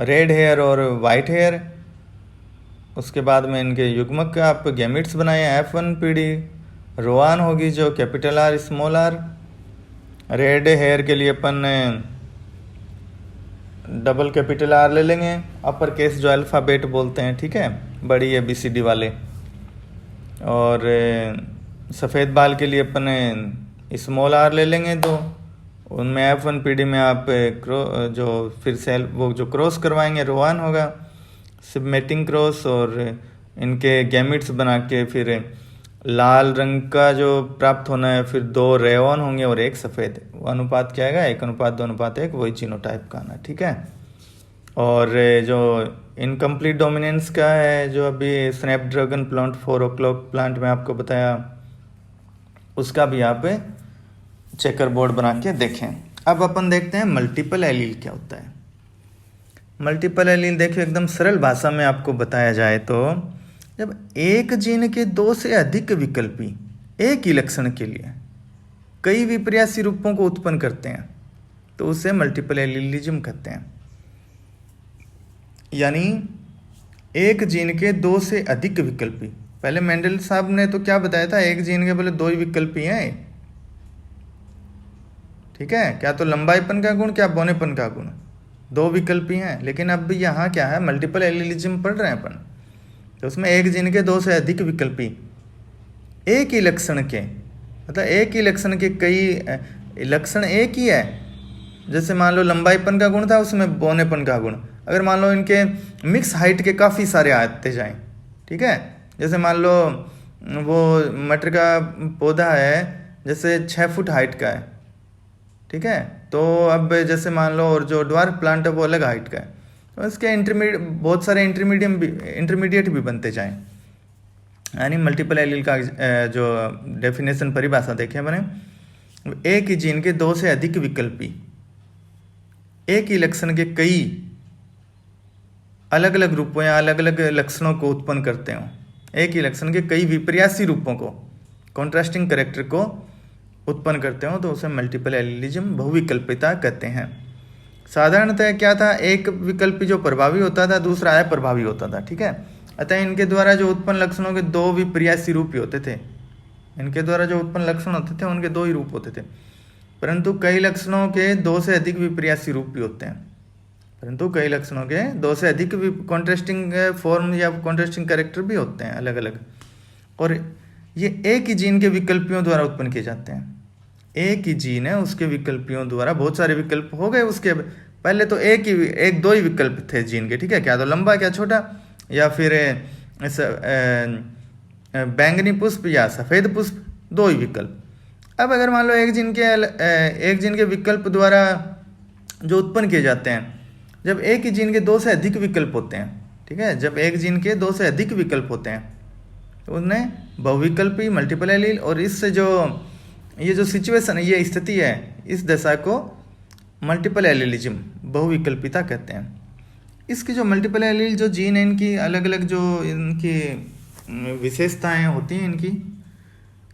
S1: रेड हेयर और वाइट हेयर, उसके बाद में इनके युग्मक का आप गैमिट्स बनाएं, F1 पीढ़ी रोआन होगी जो capital R small r, red hair के लिए अपन डबल कैपिटल R ले लेंगे, अपर केस जो अल्फ़ाबेट बोलते हैं, ठीक है, बड़ी ABCD वाले, और सफ़ेद बाल के लिए अपन स्मॉल r ले लेंगे दो, उनमें F1 पीढ़ी में आप जो फिर से वो जो क्रॉस करवाएंगे रोआन होगा, सिबमेटिंग क्रॉस, और इनके गैमिट्स बना के फिर लाल रंग का जो प्राप्त होना है, फिर 2 रेयॉन होंगे और 1 सफ़ेद। वो अनुपात क्या आएगा? 1:2:1, वही जीनोटाइप का आना, ठीक है। और जो इनकम्प्लीट डोमिनेंस का है, जो अभी स्नैपड्रैगन प्लांट 4 o'clock प्लांट में आपको बताया, उसका भी आप चेकर बोर्ड बना के देखें। अब अपन देखते हैं मल्टीपल एलील क्या होता है। मल्टीपल एलील देखिए, एकदम सरल भाषा में आपको बताया जाए तो जब एक जीन के 2 से अधिक विकल्पी एक ही लक्षण के लिए कई विपर्यासी रूपों को उत्पन्न करते हैं तो उसे मल्टीपल एलीलिज्म कहते हैं। यानी एक जीन के 2 से अधिक विकल्पी, पहले मेंडल साहब ने तो क्या बताया था, एक जीन के बोले 2 ही विकल्पी हैं, ठीक है, क्या तो लंबाईपन का गुण, क्या बौनेपन का गुण, 2 विकल्पी हैं। लेकिन अब भी यहाँ क्या है, मल्टीपल एलीलिज्म पढ़ रहे हैं अपन, तो उसमें एक जीन के 2 से अधिक विकल्पी एक ही लक्षण के, मतलब एक ही लक्षण के कई लक्षण एक ही है। जैसे मान लो लंबाईपन का गुण था, उसमें बौनेपन का गुण, अगर मान लो इनके मिक्स हाइट के काफ़ी सारे आते जाएं, ठीक है, जैसे मान लो वो मटर का पौधा है, जैसे 6 फुट हाइट का है, ठीक है, तो अब जैसे मान लो और जो ड्वार्फ प्लांट है वो अलग हाइट का है, तो इसके बहुत सारे इंटरमीडिएट भी बनते जाएं। यानी मल्टीपल एलील का जो डेफिनेशन परिभाषा देखें मैंने, एक ही जीन के 2 से अधिक विकल्पी एक ही लक्षण के कई अलग अलग रूपों या अलग अलग लक्षणों को उत्पन्न करते हों, एक ही लक्षण के कई विपर्यासी रूपों को, कॉन्ट्रास्टिंग कैरेक्टर को उत्पन्न करते हो, तो उसे मल्टीपल एलीलिज्म, बहुविकल्पिता कहते हैं। साधारणतः क्या था, एक विकल्पी जो प्रभावी होता था, दूसरा अप्रभावी होता था, ठीक है। अतः इनके द्वारा जो उत्पन्न लक्षणों के 2 विपर्यासी रूप ही होते थे, इनके द्वारा जो उत्पन्न लक्षण होते थे उनके 2 ही रूप होते थे, परंतु कई लक्षणों के 2 से अधिक विपर्यासी रूप भी होते हैं, परंतु कई लक्षणों के 2 से अधिक कॉन्ट्रास्टिंग फॉर्म या कॉन्ट्रास्टिंग कैरेक्टर भी होते हैं अलग अलग, और ये एक ही जीन के विकल्पियों द्वारा उत्पन्न किए जाते हैं। एक ही जीन है, उसके विकल्पियों द्वारा बहुत सारे विकल्प हो गए, उसके पहले तो एक 2 ही विकल्प थे जीन के, ठीक है, क्या तो लंबा क्या छोटा, या फिर बैंगनी पुष्प या सफ़ेद पुष्प, 2 ही विकल्प। अब अगर मान लो एक जीन के विकल्प द्वारा जो उत्पन्न किए जाते हैं, जब एक ही जीन के 2 से अधिक विकल्प होते हैं, ठीक है, जब एक जीन के 2 से अधिक विकल्प होते हैं तो उन्हें बहुविकल्पी मल्टीपल एलील, और इससे जो ये जो सिचुएशन है, ये स्थिति है, इस दशा को मल्टीपल एलीलिज्म, बहुविकल्पिता कहते हैं। इसकी जो मल्टीपल एलील जो जीन है, इनकी अलग अलग जो इनकी विशेषताएं होती हैं इनकी,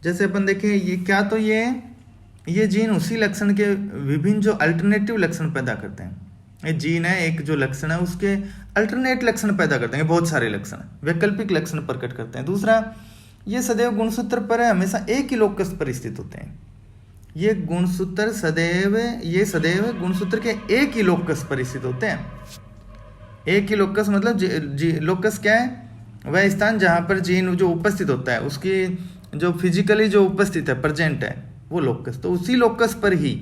S1: जैसे अपन देखें, ये क्या तो ये जीन उसी लक्षण के विभिन्न जो अल्टरनेटिव लक्षण पैदा करते हैं। ये जीन है, एक जो लक्षण है उसके अल्टरनेट लक्षण पैदा करते हैं, बहुत सारे लक्षण, वैकल्पिक लक्षण प्रकट करते हैं। दूसरा, ये सदैव गुणसूत्र पर हमेशा एक ही लोकस पर स्थित होते हैं। ये गुणसूत्र सदैव गुणसूत्र के एक ही लोकस पर स्थित होते हैं। एक ही लोकस मतलब लोकस क्या है, वह स्थान जहाँ पर जीन जो उपस्थित होता है, उसकी जो फिजिकली जो उपस्थित है, प्रेजेंट है, वो लोकस, तो उसी लोकस पर ही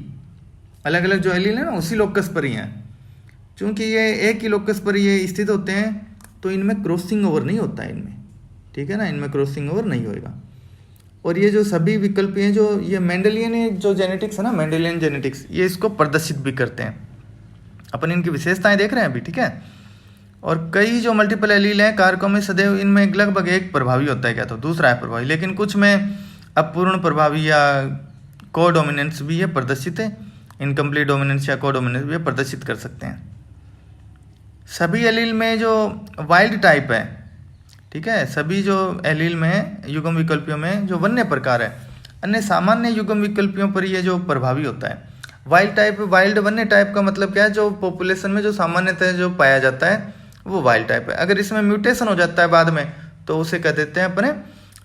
S1: अलग अलग जो एलील है ना, उसी लोकस पर ही हैं। चूंकि ये एक ही लोकस पर ये स्थित होते हैं तो इनमें क्रॉसिंग ओवर नहीं होता है, इनमें, ठीक है ना, इनमें क्रॉसिंग ओवर नहीं होएगा। और ये जो सभी विकल्प हैं, जो ये मेंडेलियन जो जेनेटिक्स है ना, मेंडेलियन जेनेटिक्स, ये इसको प्रदर्शित भी करते हैं। अपन इनकी विशेषताएं देख रहे हैं अभी, ठीक है। और कई जो मल्टीपल एलील हैं कारकों में सदैव इनमें लगभग एक प्रभावी होता है, क्या तो दूसरा है प्रभावी, लेकिन कुछ में अपूर्ण प्रभावी या कोडोमिनेंस भी ये प्रदर्शित है, इनकम्प्लीट डोमिनेंस या कोडोमिनेंस भी ये प्रदर्शित कर सकते हैं। सभी एलील में जो वाइल्ड टाइप है, ठीक है, सभी जो एलील में युग्म विकल्पियों में जो वन्य प्रकार है, अन्य सामान्य युग्म विकल्पियों पर ये जो प्रभावी होता है। वाइल्ड वन्य टाइप का मतलब क्या है, जो पॉपुलेशन में जो सामान्यतः जो पाया जाता है वो वाइल्ड टाइप है। अगर इसमें म्यूटेशन हो जाता है बाद में तो उसे कह देते हैं अपने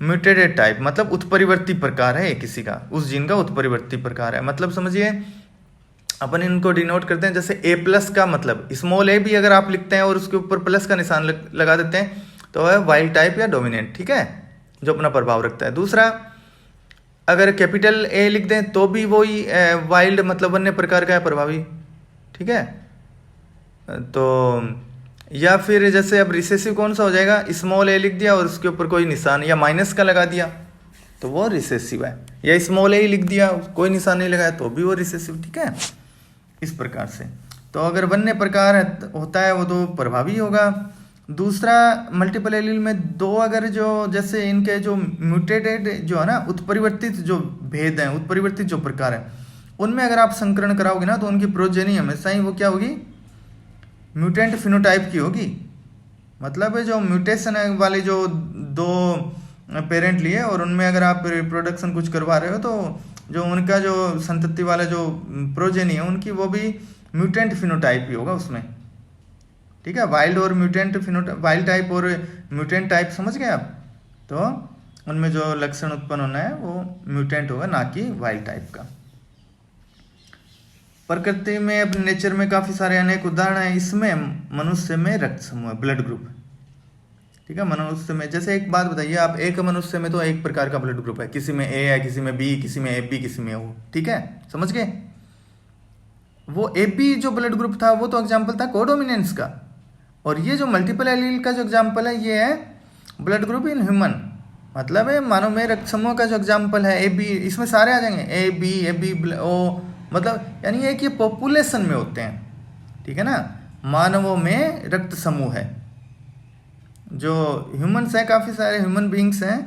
S1: म्यूटेटेड टाइप, मतलब उत्परिवर्ती प्रकार है, किसी का उस जीन का उत्परिवर्ती प्रकार है। मतलब समझिए, अपन इनको डिनोट करते हैं, जैसे A+ का मतलब स्मॉल a भी अगर आप लिखते हैं और उसके ऊपर प्लस का निशान लगा देते हैं तो है वाइल्ड टाइप या डोमिनेंट, ठीक है, जो अपना प्रभाव रखता है। दूसरा, अगर कैपिटल A लिख दें तो भी वही वाइल्ड मतलब वन्य प्रकार का है, प्रभावी, ठीक है। तो या फिर जैसे अब रिसेसिव कौन सा हो जाएगा, स्मॉल a लिख दिया और उसके ऊपर कोई निशान या माइनस का लगा दिया, तो वो रिसेसिव है। या स्मॉल ए ही लिख दिया, कोई निशान नहीं लगाया तो भी वो रिसेसिव, ठीक है, इस प्रकार से। तो अगर वन्य प्रकार होता है वो तो प्रभावी होगा। दूसरा, मल्टीपल एलील में दो अगर जो जैसे इनके जो म्यूटेटेड जो है ना, उत्परिवर्तित जो भेद हैं, उत्परिवर्तित जो प्रकार है, उनमें अगर आप संकरण कराओगे ना तो उनकी प्रोजेनी हमेशा ही वो क्या होगी, म्यूटेंट फिनोटाइप की होगी। मतलब जो म्यूटेशन वाले जो दो पेरेंट लिए और उनमें अगर आप रिप्रोडक्शन कुछ करवा रहे हो तो जो उनका जो संतति वाला जो प्रोजेनी है उनकी वो भी म्यूटेंट फिनोटाइप ही होगा उसमें, ठीक है। वाइल्ड और म्यूटेंट फिनोटाइप, वाइल्ड टाइप और म्यूटेंट टाइप समझ गए आप। तो उनमें जो लक्षण उत्पन्न होना है वो म्यूटेंट होगा, ना कि वाइल्ड टाइप का। प्रकृति में अपने नेचर में काफी सारे अनेक उदाहरण हैं। इसमें मनुष्य में रक्त समूह है, ब्लड ग्रुप, ठीक है। मनुष्य में जैसे एक बात बताइए आप, एक मनुष्य में तो एक प्रकार का ब्लड ग्रुप है, किसी में ए है, किसी में बी, किसी में ए बी, किसी में ओ, ठीक है, समझ गए। वो ए बी जो ब्लड ग्रुप था वो तो एग्जाम्पल था कोडोमिनेंस का, और ये जो मल्टीपल एलील का जो एग्जाम्पल है ये है ब्लड ग्रुप इन ह्यूमन, मतलब है मानव में रक्त समूह का जो एग्जाम्पल है ए बी, इसमें सारे आ जाएंगे ए बी ओ, मतलब यानी एक ये पॉपुलेशन में होते हैं, ठीक है ना। मानवों में रक्त समूह है, जो ह्यूमन्स हैं, काफ़ी सारे ह्यूमन बींग्स हैं,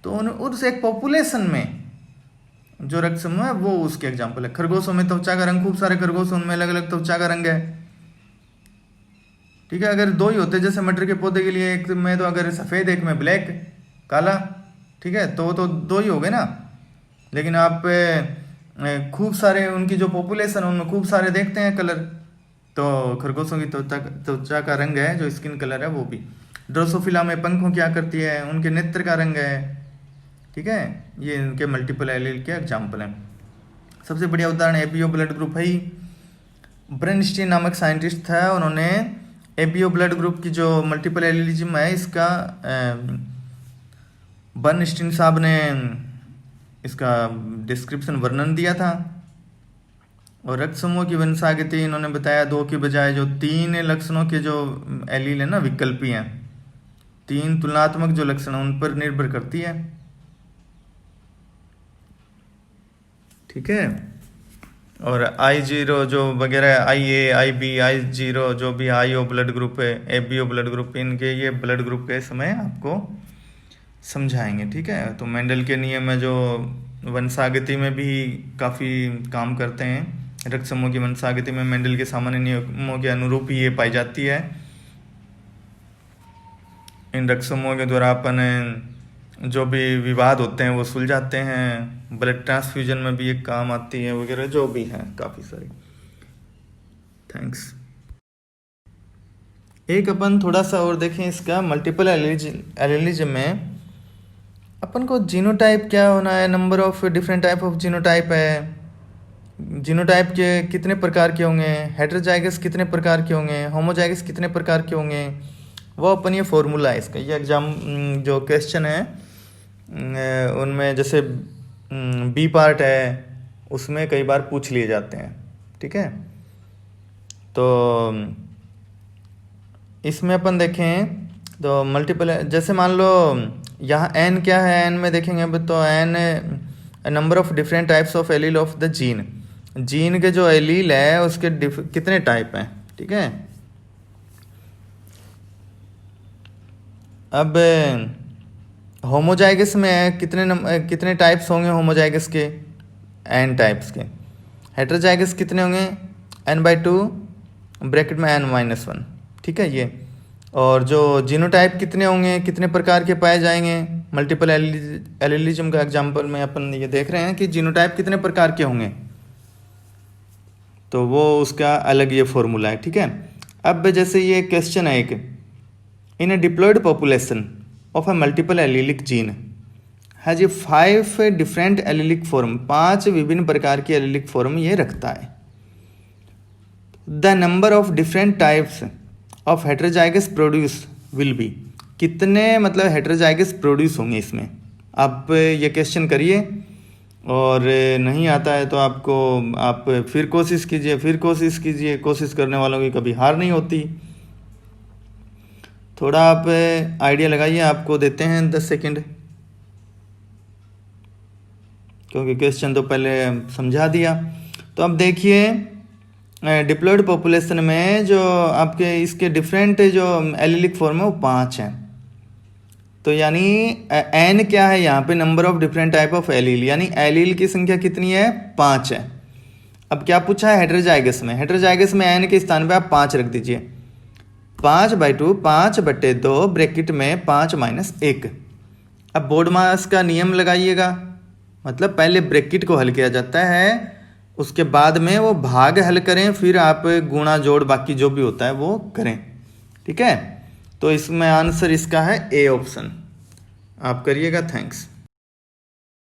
S1: तो उस एक पॉपुलेशन में जो रक्त समूह है वो उसके एग्जाम्पल है। खरगोशों में त्वचा का रंग, खूब सारे खरगोश, उनमें अलग अलग त्वचा का रंग है, ठीक है। अगर दो ही होते जैसे मटर के पौधे के लिए, एक में तो अगर सफ़ेद एक में ब्लैक काला, ठीक है, तो दो ही हो गए ना। लेकिन आप खूब सारे उनकी जो पॉपुलेशन है उनमें खूब सारे देखते हैं कलर, तो खरगोशों की त्वचा का रंग है जो स्किन कलर है वो भी। ड्रोसोफिला में पंखों क्या करती है, उनके नेत्र का रंग है, ठीक है। ये इनके मल्टीपल एलील के एग्जाम्पल हैं। सबसे बढ़िया उदाहरण एबीओ ब्लड ग्रुप है ही। ब्रेनस्टीन नामक साइंटिस्ट था, उन्होंने एबीओ ब्लड ग्रुप की जो मल्टीपल एलीलिज्म है इसका बर्नस्टीन साहब ने इसका डिस्क्रिप्शन वर्णन दिया था। और रक्त समूह की वंशागति इन्होंने बताया, दो की बजाय जो तीन लक्षणों के जो एलील है ना, विकल्पी हैं, तीन तुलनात्मक जो लक्षण उन पर निर्भर करती है, ठीक है। और I0 जो वगैरह IA, IB, I0 जो भी IO ब्लड ग्रुप है, ABO ब्लड ग्रुप, इनके ये ब्लड ग्रुप के समय आपको समझाएंगे, ठीक है। तो मेंडल के नियम है जो वंशागति में भी काफ़ी काम करते हैं। रक्त समूह की वंशागति में मेंडल के सामान्य नियमों के अनुरूप ही ये पाई जाती है। इन रक्त समूहों के द्वारा अपन जो भी विवाद होते हैं वो सुलझाते हैं, ब्लड ट्रांसफ्यूजन में भी एक काम आती है वगैरह, जो भी है काफ़ी सारी। थैंक्स। एक अपन थोड़ा सा और देखें इसका, मल्टीपल एलीलिज्म में अपन को जीनोटाइप क्या होना है, number of different type of genotype है, जीनोटाइप के कितने प्रकार के होंगे, हेटेरोजाइगस कितने प्रकार के होंगे, होमोजाइगस कितने प्रकार के होंगे, वो अपन ये फॉर्मूला है इसका। ये एग्जाम जो क्वेश्चन है उनमें जैसे बी पार्ट है उसमें कई बार पूछ लिए जाते हैं, ठीक है। तो इसमें अपन देखें तो मल्टीपल, जैसे मान लो यहाँ एन क्या है, एन में देखेंगे तो N number of different types of allele of the gene, gene के जो एलील है उसके कितने टाइप हैं, ठीक है। अब होमोजाइगस में कितने टाइप्स होंगे होमोजाइगस के, एन टाइप्स के। हेटेरोजाइगस कितने होंगे, n/2 ब्रैकेट में n-1, ठीक है ये। और जो जीनोटाइप कितने होंगे, कितने प्रकार के पाए जाएंगे, मल्टीपल एलीलिज्म का एग्जांपल में अपन ये देख रहे हैं कि जीनोटाइप कितने प्रकार के होंगे, तो वो उसका अलग ये फॉर्मूला है, ठीक है। अब जैसे ये क्वेश्चन है एक, in a diploid population of a multiple allelic gene has a 5 different allelic form, 5 विभिन्न प्रकार की एलीलिक फॉर्म ये रखता है। The number of different types of heterozygous produce will be, कितने मतलब हेटेरोजाइगस प्रोड्यूस होंगे इसमें। आप ये क्वेश्चन करिए और नहीं आता है तो आप फिर कोशिश कीजिए, कोशिश करने वालों की कभी हार नहीं होती। थोड़ा आप आइडिया लगाइए, आपको देते हैं 10 सेकंड। क्योंकि क्वेश्चन तो पहले समझा दिया। तो अब देखिए डिप्लॉयड पॉपुलेशन में जो आपके इसके डिफरेंट जो एलिलिक फॉर्म है वो 5 हैं। तो यानी एन क्या है यहाँ पे, number of different type of allele, यानी एलील की संख्या कितनी है, 5 है। अब क्या पूछा है हेटेरोजाइगस में, हेटेरोजाइगस में एन के स्थान पे आप 5 रख दीजिए, 5/2 5/2 ब्रैकेट में 5 - 1। अब बोर्डमास का नियम लगाइएगा, मतलब पहले ब्रैकेट को हल किया जाता है, उसके बाद में वो भाग हल करें, फिर आप गुणा जोड़ बाकी जो भी होता है वो करें। ठीक है, तो इसमें आंसर इसका है ए ऑप्शन, आप करिएगा। थैंक्स।